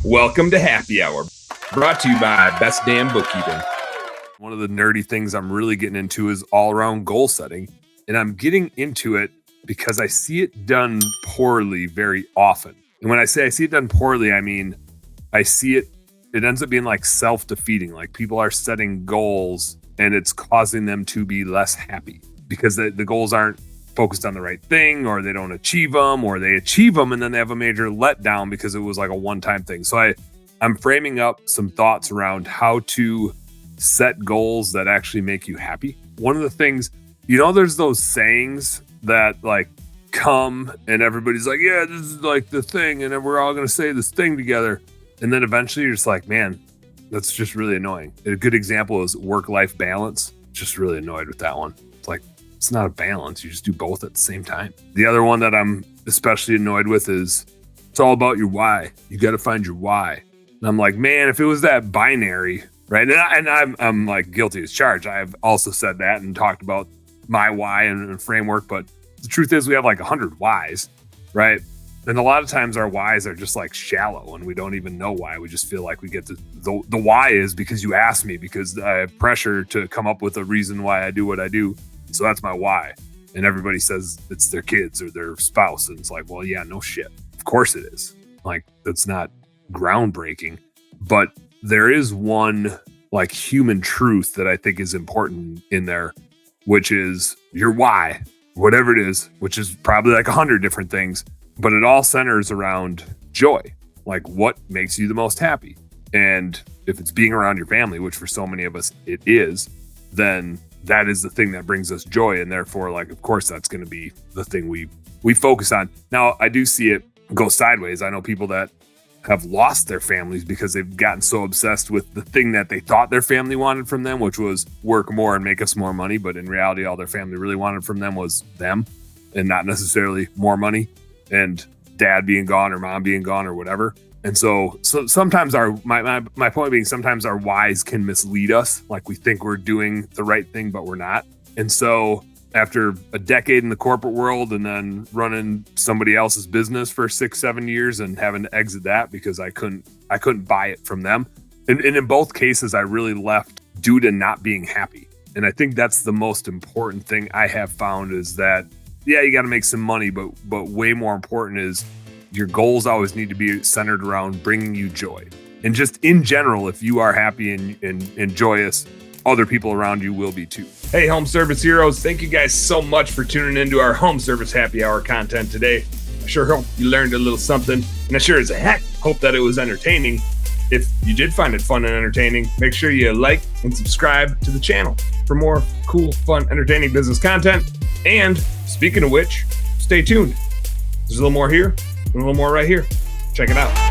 Welcome to Happy Hour, brought to you by Best Damn Bookkeeping. One of the nerdy things I'm really getting into is all around goal setting. And I'm getting into it because I see it done poorly very often. And when I say I see it done poorly, I mean, I see it ends up being like self-defeating. Like people are setting goals and it's causing them to be less happy because the goals aren't focused on the right thing, or they don't achieve them, or they achieve them and then they have a major letdown because it was like a one-time thing. So I'm framing up some thoughts around how to set goals that actually make you happy. One of the things, there's those sayings that like come and everybody's like, yeah, this is like the thing. And then we're all going to say this thing together. And then eventually you're just like, man, that's just really annoying. A good example is work-life balance. Just really annoyed with that one. It's like, it's not a balance. You just do both at the same time. The other one that I'm especially annoyed with is it's all about your why. You got to find your why. And I'm like, man, if it was that binary, right? And I'm like guilty as charged. I've also said that and talked about my why and framework. But the truth is we have like 100 whys, right? And a lot of times our whys are just like shallow and we don't even know why. We just feel like we get the why is because you asked me, because I have pressure to come up with a reason why I do what I do. So that's my why. And everybody says it's their kids or their spouse. And it's like, well, yeah, no shit. Of course it is. Like, that's not groundbreaking. But there is one like human truth that I think is important in there, which is your why, whatever it is, which is probably like 100 different things, but it all centers around joy. Like what makes you the most happy? And if it's being around your family, which for so many of us it is, then that is the thing that brings us joy. And therefore, like, of course, that's going to be the thing we focus on. Now, I do see it go sideways. I know people that have lost their families because they've gotten so obsessed with the thing that they thought their family wanted from them, which was work more and make us more money. But in reality, all their family really wanted from them was them and not necessarily more money and dad being gone or mom being gone or whatever. And so sometimes my point being, sometimes our whys can mislead us. Like we think we're doing the right thing, but we're not. And so after a decade in the corporate world and then running somebody else's business for 6-7 years and having to exit that because I couldn't buy it from them. And in both cases, I really left due to not being happy. And I think that's the most important thing I have found is that, yeah, you got to make some money, but way more important is your goals always need to be centered around bringing you joy. And just in general, if you are happy and joyous, other people around you will be too. Hey, home service heroes. Thank you guys so much for tuning into our home service happy hour content today. I sure hope you learned a little something. And I sure as heck hope that it was entertaining. If you did find it fun and entertaining, make sure you like and subscribe to the channel for more cool, fun, entertaining business content. And speaking of which, stay tuned. There's a little more here, and a little more right here. Check it out.